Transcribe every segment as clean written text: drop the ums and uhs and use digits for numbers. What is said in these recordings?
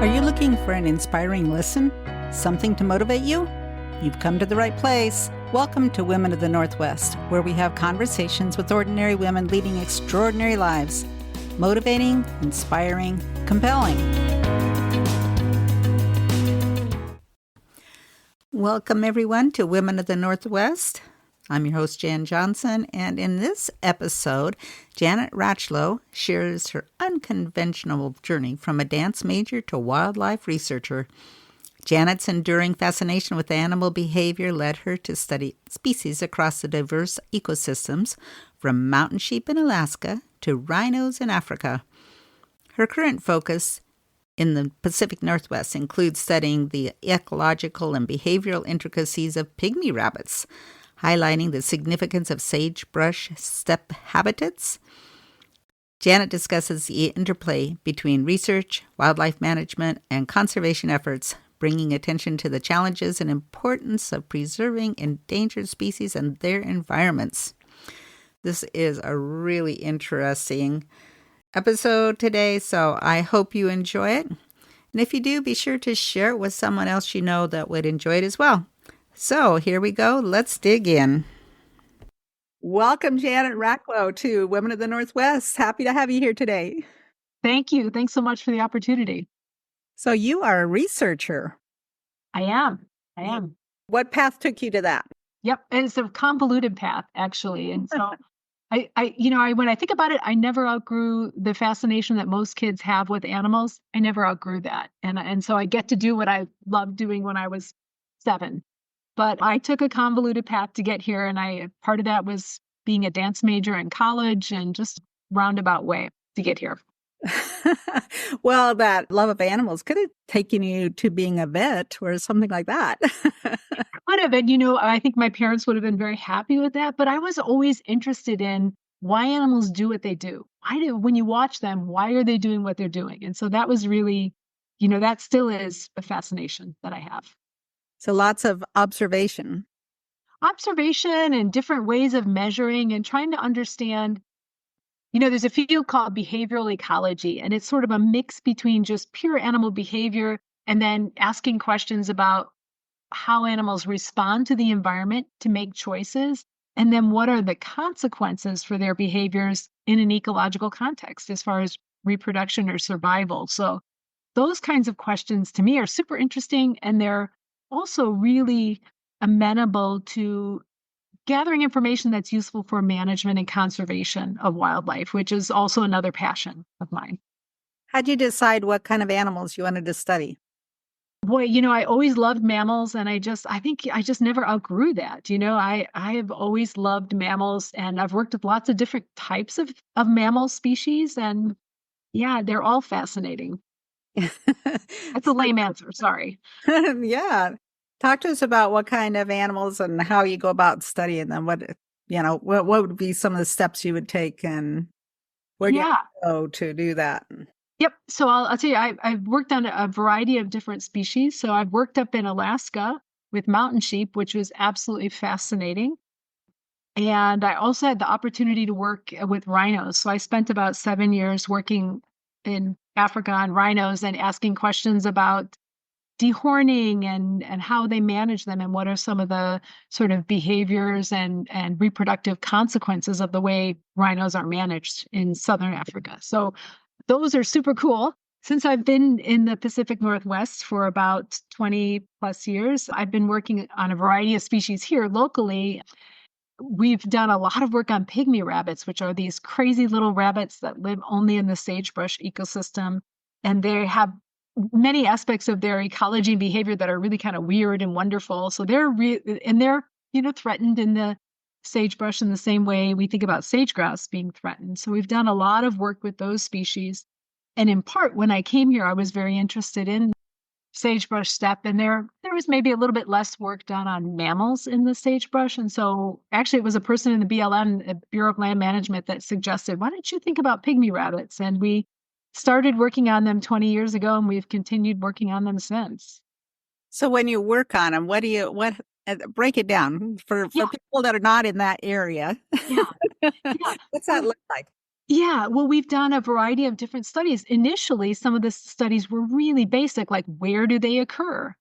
Are you looking for an inspiring listen? Something to motivate you? You've come to the right place. Welcome to Women of the Northwest, where we have conversations with ordinary women leading extraordinary lives. Motivating, inspiring, compelling. Welcome, everyone, to Women of the Northwest. I'm your host, Jan Johnson, and in this episode, Janet Rachlow shares her unconventional journey from a dance major to wildlife researcher. Janet's enduring fascination with animal behavior led her to study species across the diverse ecosystems, from mountain sheep in Alaska to rhinos in Africa. Her current focus in the Pacific Northwest includes studying the ecological and behavioral intricacies of pygmy rabbits, highlighting the significance of sagebrush steppe habitats. Janet discusses the interplay between research, wildlife management, and conservation efforts, bringing attention to the challenges and importance of preserving endangered species and their environments. This is a really interesting episode today, so I hope you enjoy it. And if you do, be sure to share it with someone else you know that would enjoy it as well. So here we go. Let's dig in. Welcome, Janet Racklow, to Women of the Northwest. Happy to have you here today. Thank you. Thanks so much for the opportunity. So you are a researcher. I am. What path took you to that? Yep. And it's a convoluted path, actually. And so when I think about it, I never outgrew the fascination that most kids have with animals. I never outgrew that. And so I get to do what I loved doing when I was 7. But I took a convoluted path to get here, and part of that was being a dance major in college and just roundabout way to get here. Well, that love of animals could have taken you to being a vet or something like that. Could have, and I think my parents would have been very happy with that. But I was always interested in why animals do what they do. When you watch them, why are they doing what they're doing? And so that was really, that still is a fascination that I have. So lots of observation And different ways of measuring and trying to understand. There's a field called behavioral ecology, and it's sort of a mix between just pure animal behavior and then asking questions about how animals respond to the environment to make choices, and then what are the consequences for their behaviors in an ecological context as far as reproduction or survival. So those kinds of questions to me are super interesting, and they're also really amenable to gathering information that's useful for management and conservation of wildlife, which is also another passion of mine. How'd you decide what kind of animals you wanted to study? Boy, I always loved mammals, and I think I just never outgrew that. I have always loved mammals, and I've worked with lots of different types of mammal species, and yeah, they're all fascinating. That's a lame answer. Sorry. Yeah. Talk to us about what kind of animals and how you go about studying them. What would be some of the steps you would take, and where do you go to do that? Yep. So I'll tell you, I've worked on a variety of different species. So I've worked up in Alaska with mountain sheep, which was absolutely fascinating. And I also had the opportunity to work with rhinos. So I spent about 7 years working in Africa on rhinos and asking questions about dehorning and how they manage them, and what are some of the sort of behaviors and reproductive consequences of the way rhinos are managed in southern Africa. So those are super cool. Since I've been in the Pacific Northwest for about 20 plus years, I've been working on a variety of species here locally. We've done a lot of work on pygmy rabbits, which are these crazy little rabbits that live only in the sagebrush ecosystem. And they have many aspects of their ecology and behavior that are really kind of weird and wonderful. So they're threatened in the sagebrush in the same way we think about sage-grouse being threatened. So we've done a lot of work with those species. And in part, when I came here, I was very interested in sagebrush steppe, and there was maybe a little bit less work done on mammals in the sagebrush. And so actually it was a person in the BLM, Bureau of Land Management, that suggested, why don't you think about pygmy rabbits? And we started working on them 20 years ago, and we've continued working on them since. So when you work on them, break it down for people that are not in that area. Yeah. What's that look like? Yeah, well, we've done a variety of different studies. Initially, some of the studies were really basic, like where do they occur?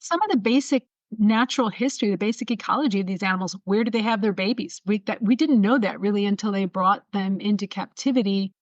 Some of the basic natural history, the basic ecology of these animals, where do they have their babies? We didn't know that really until they brought them into captivity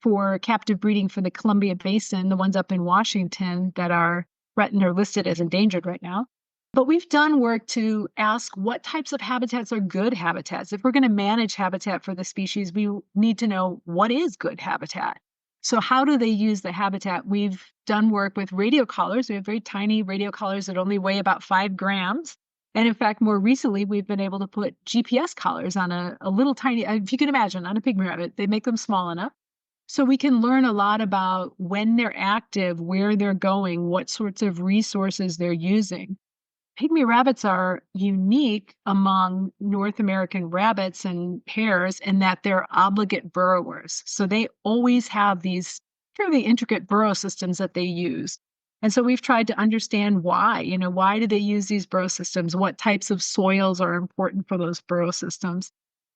for captive breeding for the Columbia Basin, the ones up in Washington that are threatened or listed as endangered right now. But we've done work to ask what types of habitats are good habitats. If we're going to manage habitat for the species, we need to know what is good habitat. So, how do they use the habitat? We've done work with radio collars. We have very tiny radio collars that only weigh about 5 grams. And in fact, more recently, we've been able to put GPS collars on a little tiny, if you can imagine, on a pygmy rabbit. They make them small enough. So we can learn a lot about when they're active, where they're going, what sorts of resources they're using. Pygmy rabbits are unique among North American rabbits and hares in that they're obligate burrowers. So they always have these fairly intricate burrow systems that they use. And so we've tried to understand why, why do they use these burrow systems? What types of soils are important for those burrow systems?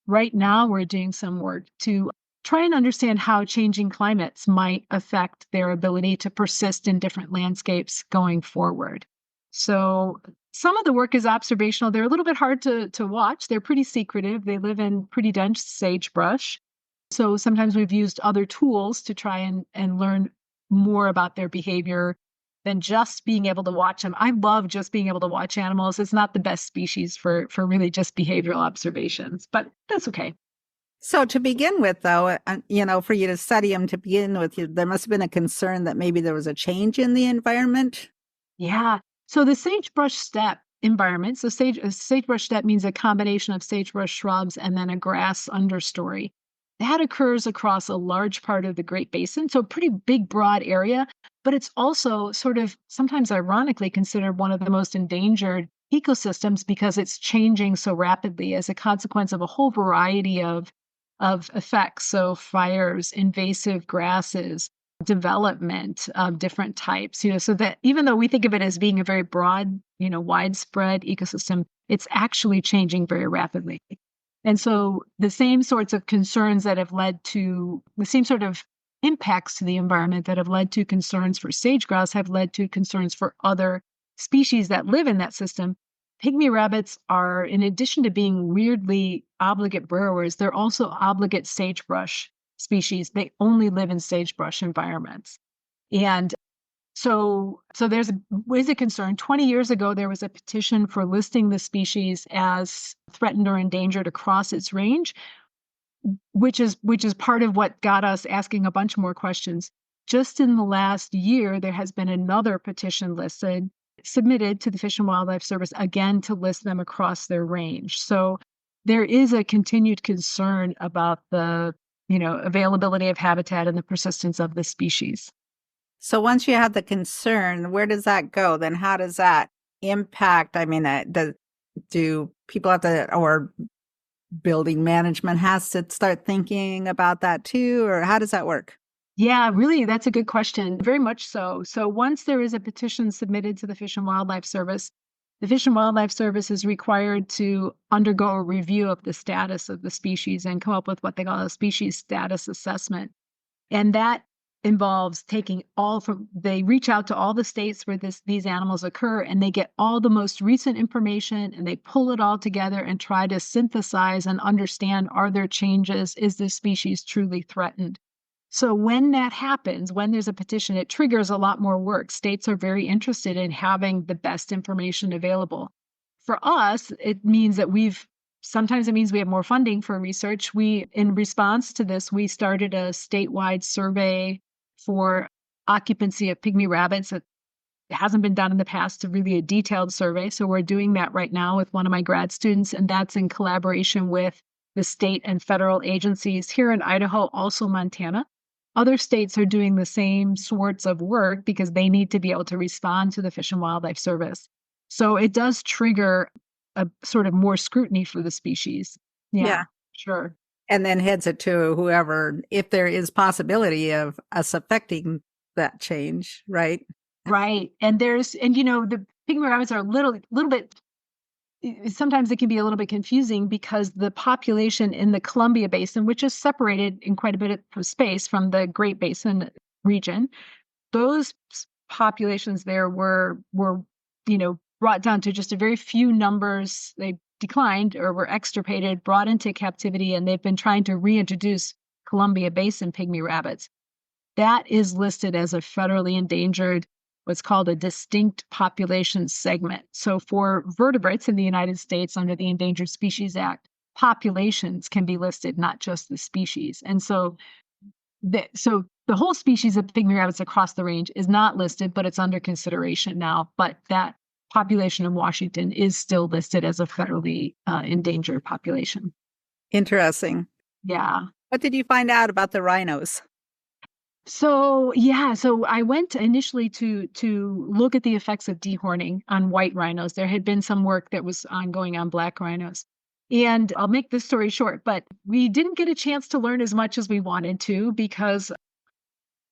Right now, we're doing some work to try and understand how changing climates might affect their ability to persist in different landscapes going forward. So some of the work is observational. They're a little bit hard to watch. They're pretty secretive. They live in pretty dense sagebrush. So sometimes we've used other tools to try and learn more about their behavior than just being able to watch them. I love just being able to watch animals. It's not the best species for really just behavioral observations, but that's okay. So to begin with, though, for you to study them to begin with, there must have been a concern that maybe there was a change in the environment. Yeah. So the sagebrush steppe environment, so sagebrush steppe means a combination of sagebrush shrubs and then a grass understory. That occurs across a large part of the Great Basin, so a pretty big, broad area, but it's also sort of sometimes ironically considered one of the most endangered ecosystems because it's changing so rapidly as a consequence of a whole variety of effects. So fires, invasive grasses, development of different types, so that even though we think of it as being a very broad, widespread ecosystem, it's actually changing very rapidly. And so the same sorts of concerns that have led to the same sort of impacts to the environment that have led to concerns for sage grouse have led to concerns for other species that live in that system. Pygmy rabbits are, in addition to being weirdly obligate burrowers, they're also obligate sagebrush species. They only live in sagebrush environments. And so is a concern. 20 years ago, there was a petition for listing the species as threatened or endangered across its range, which is part of what got us asking a bunch more questions. Just in the last year, there has been another petition submitted to the Fish and Wildlife Service again to list them across their range. So there is a continued concern about the availability of habitat and the persistence of the species. So once you have the concern, where does that go? Then how does that impact? I mean, do people have to, or building management has to start thinking about that too, or how does that work? Yeah, really, that's a good question. Very much so. So once there is a petition submitted to the Fish and Wildlife Service, the Fish and Wildlife Service is required to undergo a review of the status of the species and come up with what they call a species status assessment. And that involves they reach out to all the states where these animals occur, and they get all the most recent information and they pull it all together and try to synthesize and understand, are there changes? Is this species truly threatened? So when that happens, when there's a petition, it triggers a lot more work. States are very interested in having the best information available. For us, sometimes it means we have more funding for research. In response to this, we started a statewide survey for occupancy of pygmy rabbits. It hasn't been done in the past, really a detailed survey. So we're doing that right now with one of my grad students, and that's in collaboration with the state and federal agencies here in Idaho, also Montana. Other states are doing the same sorts of work because they need to be able to respond to the Fish and Wildlife Service. So it does trigger a sort of more scrutiny for the species. Yeah, Yeah. sure. And then heads it to whoever, if there is possibility of us affecting that change, right? Right. And the pygmy rabbits are a little bit sometimes it can be a little bit confusing because the population in the Columbia Basin, which is separated in quite a bit of space from the Great Basin region, those populations there were brought down to just a very few numbers. They declined or were extirpated, brought into captivity, and they've been trying to reintroduce Columbia Basin pygmy rabbits. That is listed as a federally endangered, what's called a distinct population segment. So for vertebrates in the United States under the Endangered Species Act, populations can be listed, not just the species. And so the whole species of pygmy rabbits across the range is not listed, but it's under consideration now. But that population in Washington is still listed as a federally endangered population. Interesting. Yeah. What did you find out about the rhinos? So I went initially to look at the effects of dehorning on white rhinos. There had been some work that was ongoing on black rhinos. And I'll make this story short, but we didn't get a chance to learn as much as we wanted to because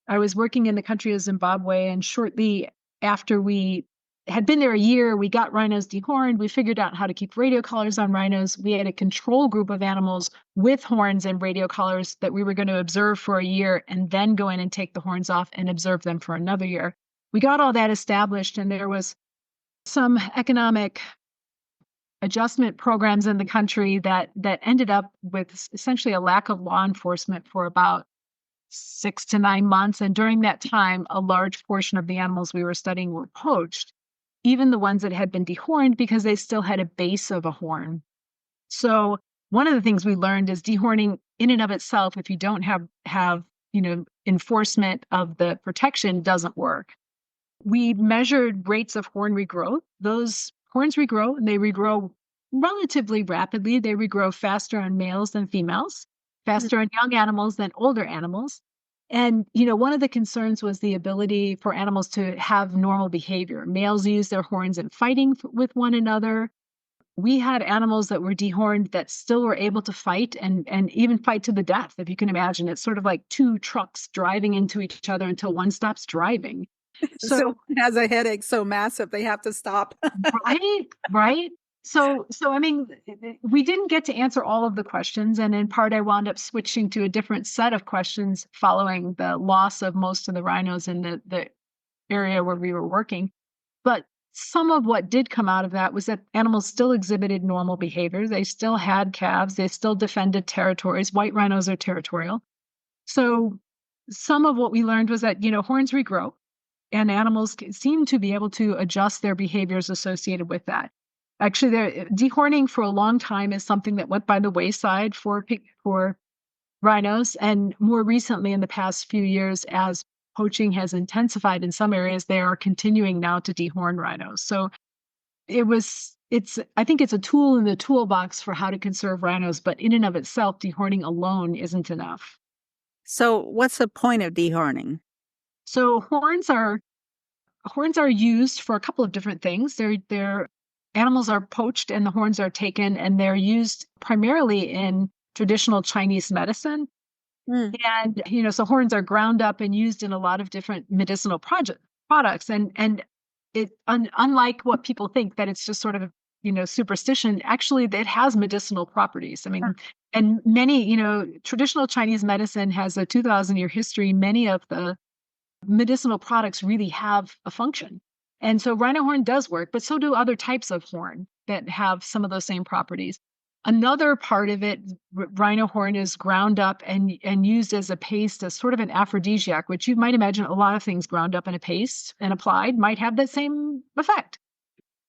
I was working in the country of Zimbabwe, and shortly after we had been there a year, we got rhinos dehorned. We figured out how to keep radio collars on rhinos. We had a control group of animals with horns and radio collars that we were going to observe for a year and then go in and take the horns off and observe them for another year. We got all that established, and there was some economic adjustment programs in the country that ended up with essentially a lack of law enforcement for about 6 to 9 months. And during that time, a large portion of the animals we were studying were poached, even the ones that had been dehorned, because they still had a base of a horn. So one of the things we learned is dehorning in and of itself, if you don't have enforcement of the protection, doesn't work. We measured rates of horn regrowth. Those horns regrow, and they regrow relatively rapidly. They regrow faster on males than females, faster on young animals than older animals. And, one of the concerns was the ability for animals to have normal behavior. Males use their horns in fighting with one another. We had animals that were dehorned that still were able to fight and even fight to the death. If you can imagine, it's sort of like two trucks driving into each other until one stops driving. So it has a headache so massive they have to stop. Right. So I mean, we didn't get to answer all of the questions, and in part, I wound up switching to a different set of questions following the loss of most of the rhinos in the area where we were working. But some of what did come out of that was that animals still exhibited normal behavior. They still had calves. They still defended territories. White rhinos are territorial. So some of what we learned was that, horns regrow, and animals seem to be able to adjust their behaviors associated with that. Actually, dehorning for a long time is something that went by the wayside for rhinos, and more recently, in the past few years, as poaching has intensified in some areas, they are continuing now to dehorn rhinos. So I think it's a tool in the toolbox for how to conserve rhinos, but in and of itself, dehorning alone isn't enough. So what's the point of dehorning? So horns are used for a couple of different things. They're animals are poached and the horns are taken, and they're used primarily in traditional Chinese medicine. And so horns are ground up and used in a lot of different medicinal products. And it unlike what people think, that it's just sort of superstition. Actually, it has medicinal properties. I mean, and many traditional Chinese medicine has a 2,000-year history. Many of the medicinal products really have a function. And so rhino horn does work, but so do other types of horn that have some of those same properties. Another part of it, rhino horn is ground up and used as a paste, as sort of an aphrodisiac, which you might imagine a lot of things ground up in a paste and applied might have that same effect.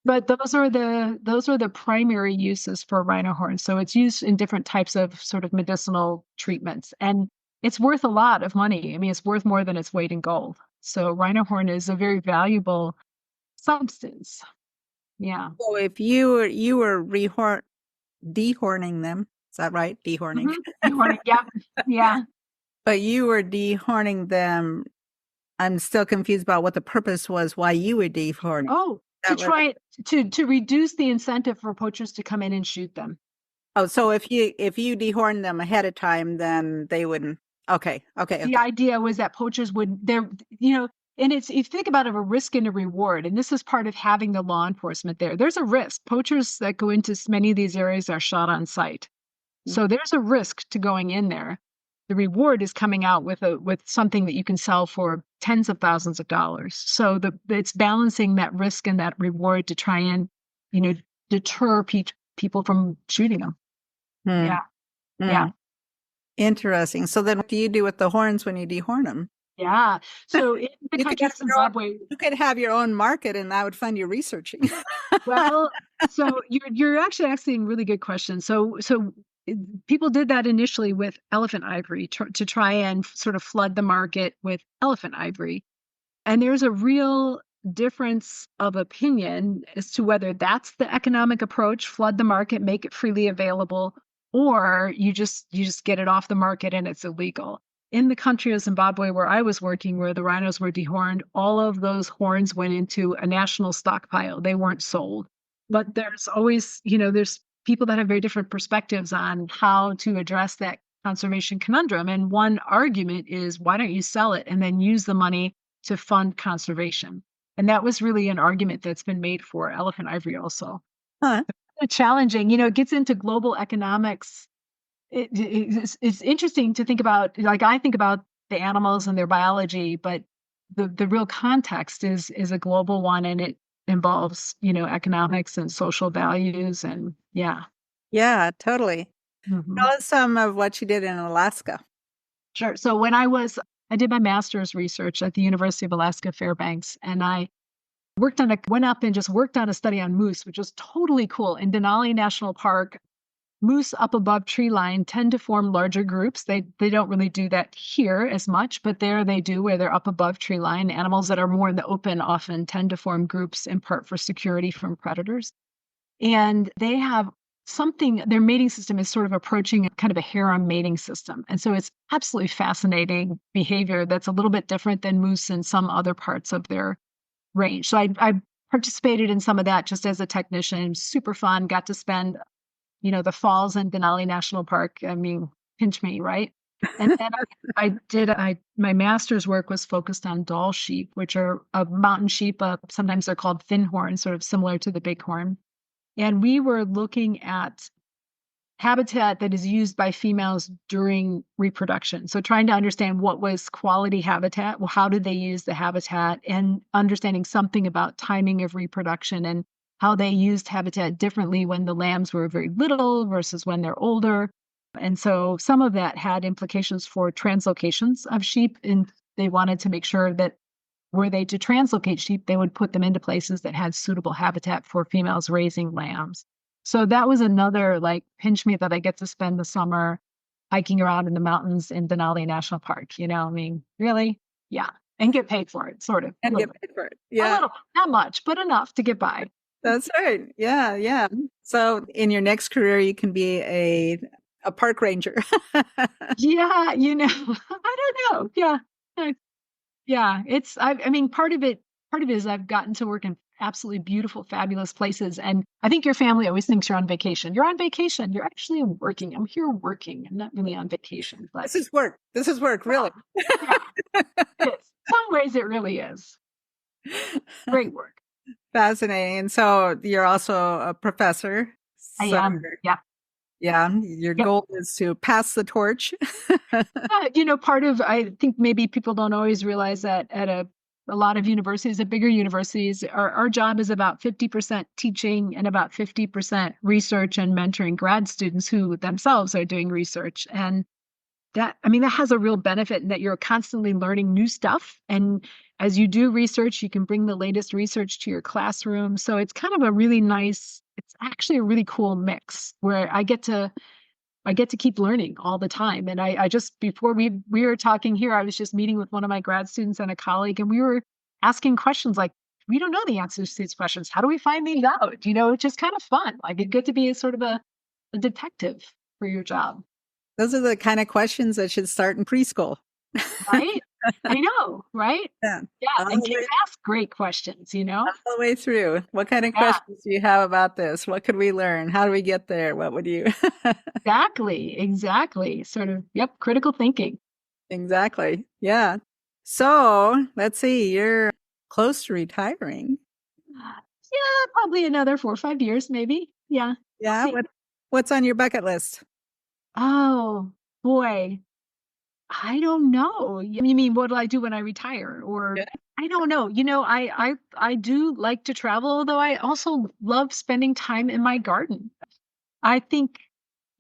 But those are the primary uses for rhino horn. So it's used in different types of sort of medicinal treatments. And it's worth a lot of money. I mean, it's worth more than its weight in gold. So rhino horn is a very valuable substance. Yeah. So if you were dehorning them, is that right? Dehorning. Mm-hmm. Dehorning, yeah. Yeah. But you were dehorning them. I'm still confused about what the purpose was, why you were dehorning. Oh, to reduce the incentive for poachers to come in and shoot them. Oh, so if you dehorn them ahead of time, then they wouldn't. Okay. The idea was that poachers would, And it's, if you think about it, a risk and a reward, and this is part of having the law enforcement there. There's a risk. Poachers that go into many of these areas are shot on sight. So there's a risk to going in there. The reward is coming out with something that you can sell for tens of thousands of dollars. So it's balancing that risk and that reward to try and, deter people from shooting them. Hmm. Yeah. Hmm. Yeah. Interesting. So then what do you do with the horns when you dehorn them? Yeah. So in the country of Zimbabwe, you could have your own market and that would fund you researching. well, so you're actually asking really good questions. So people did that initially with elephant ivory to try and sort of flood the market with elephant ivory. And there's a real difference of opinion as to whether that's the economic approach, flood the market, make it freely available, or you just get it off the market and it's illegal. In the country of Zimbabwe, where I was working, where the rhinos were dehorned, all of those horns went into a national stockpile. They weren't sold. But there's always, there's people that have very different perspectives on how to address that conservation conundrum. And one argument is, why don't you sell it and then use the money to fund conservation? And that was really an argument that's been made for elephant ivory also. Huh. Challenging, it gets into global economics. It's interesting to think about, like I think about the animals and their biology, but the real context is a global one, and it involves, economics and social values, and yeah. Yeah, totally. Mhm. Tell us some of what you did in Alaska. Sure. So when I did my master's research at the University of Alaska Fairbanks, and I went up and just worked on a study on moose, which was totally cool. In Denali National Park, moose up above tree line tend to form larger groups. They don't really do that here as much, but there they do, where they're up above tree line. Animals that are more in the open often tend to form groups, in part for security from predators. And they have their mating system is sort of approaching kind of a harem mating system. And so it's absolutely fascinating behavior that's a little bit different than moose in some other parts of their range. So I participated in some of that just as a technician. Super fun. Got to spend, the falls in Denali National Park. I mean, pinch me, right? And then my master's work was focused on Dall sheep, which are a mountain sheep. Sometimes they're called thin horn, sort of similar to the bighorn. And we were looking at habitat that is used by females during reproduction. So trying to understand what was quality habitat, well, how did they use the habitat, and understanding something about timing of reproduction and how they used habitat differently when the lambs were very little versus when they're older. And so some of that had implications for translocations of sheep, and they wanted to make sure that were they to translocate sheep, they would put them into places that had suitable habitat for females raising lambs. So that was another pinch me that I get to spend the summer hiking around in the mountains in Denali National Park. I mean, really? Yeah. And get paid for it, sort of. And get paid for it. Yeah. A little, not much, but enough to get by. That's right. Yeah, yeah. So in your next career, you can be a park ranger. Yeah, I don't know. Yeah. Yeah, I mean, part of it is I've gotten to work in absolutely beautiful, fabulous places. And I think your family always thinks you're on vacation. You're on vacation. You're actually working. I'm here working. I'm not really on vacation, but This is work. This is work, really. Yeah, it's, some ways it really is. Great work. Fascinating. And so you're also a professor. I am. Yeah. Yeah. Your goal is to pass the torch. I think maybe people don't always realize that at a lot of universities, at bigger universities, our job is about 50% teaching and about 50% research and mentoring grad students who themselves are doing research. And that has a real benefit in that you're constantly learning new stuff. And as you do research, you can bring the latest research to your classroom. So it's kind of it's actually a really cool mix where I get to keep learning all the time. And I just, before we were talking here, I was just meeting with one of my grad students and a colleague, and we were asking questions like, we don't know the answers to these questions. How do we find these out? It's just kind of fun. Like, it's good to be a sort of a detective for your job. Those are the kind of questions that should start in preschool. Right? I know, right? Yeah. Yeah. And kids ask great questions, All the way through. What kind of questions do you have about this? What could we learn? How do we get there? What would you? Exactly. Sort of, critical thinking. Exactly. Yeah. So let's see, you're close to retiring. Yeah, probably another 4 or 5 years, maybe. Yeah, we'll Yeah. see. What's on your bucket list? Oh, boy. I don't know. You mean what will I do when I retire? Or Yeah. I don't know. I do like to travel, although I also love spending time in my garden. I think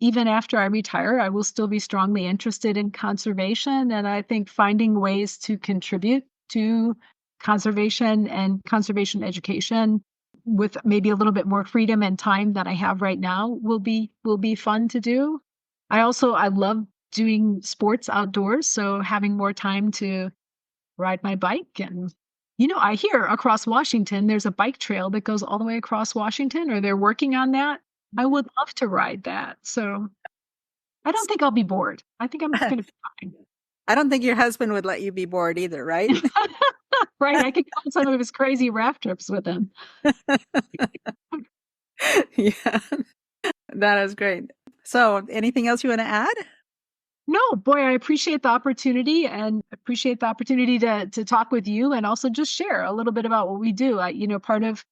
even after I retire, I will still be strongly interested in conservation, and I think finding ways to contribute to conservation and conservation education with maybe a little bit more freedom and time than I have right now will be fun to do. I love doing sports outdoors, so having more time to ride my bike and I hear across Washington, there's a bike trail that goes all the way across Washington, or they're working on that. I would love to ride that. So I don't think I'll be bored. I think I'm gonna be fine. I don't think your husband would let you be bored either, right? Right, I could go on some of his crazy raft trips with him. Yeah, that is great. So, anything else you want to add? No, boy, I appreciate the opportunity and appreciate the opportunity to talk with you and also just share a little bit about what we do. Part of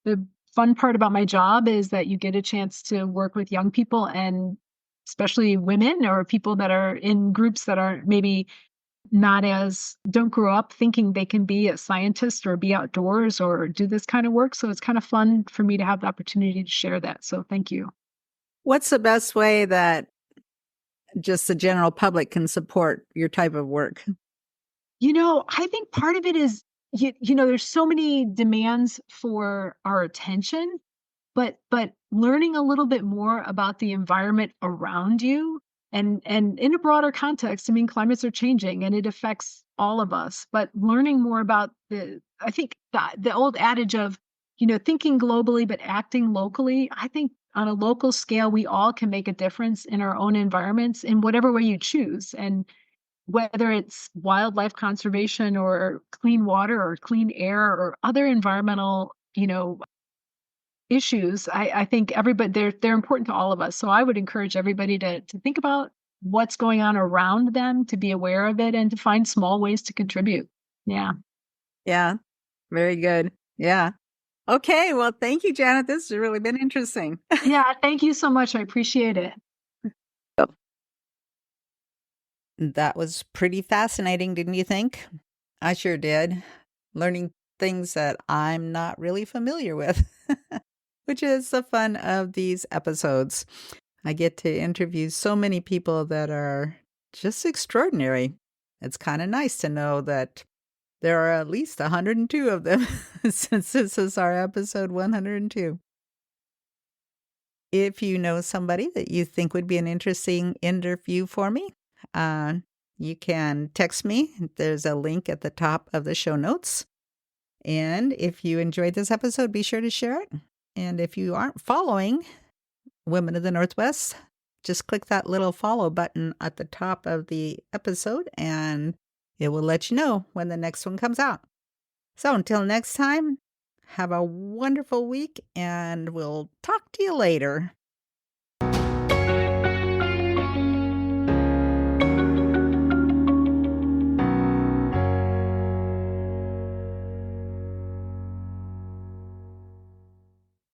the fun part about my job is that you get a chance to work with young people and especially women or people that are in groups that are maybe not as don't grow up thinking they can be a scientist or be outdoors or do this kind of work. So it's kind of fun for me to have the opportunity to share that. So thank you. What's the best way that just the general public can support your type of work? I think part of it is there's so many demands for our attention. But learning a little bit more about the environment around you and in a broader context, I mean, climates are changing and it affects all of us. But learning more about I think the old adage of, thinking globally but acting locally, I think on a local scale, we all can make a difference in our own environments in whatever way you choose. And whether it's wildlife conservation or clean water or clean air or other environmental, issues, I think everybody they're important to all of us. So I would encourage everybody to think about what's going on around them, to be aware of it, and to find small ways to contribute. Yeah. Yeah, very good. Yeah. Okay. Well, thank you, Janet. This has really been interesting. Yeah. Thank you so much. I appreciate it. That was pretty fascinating, didn't you think? I sure did. Learning things that I'm not really familiar with, which is the fun of these episodes. I get to interview so many people that are just extraordinary. It's kind of nice to know that there are at least 102 of them since this is our episode 102. If you know somebody that you think would be an interesting interview for me, uh, you can text me. There's a link at the top of the show notes. And if you enjoyed this episode, be sure to share it. And if you aren't following Women of the Northwest, just click that little follow button at the top of the episode and it will let you know when the next one comes out. So until next time, have a wonderful week and we'll talk to you later.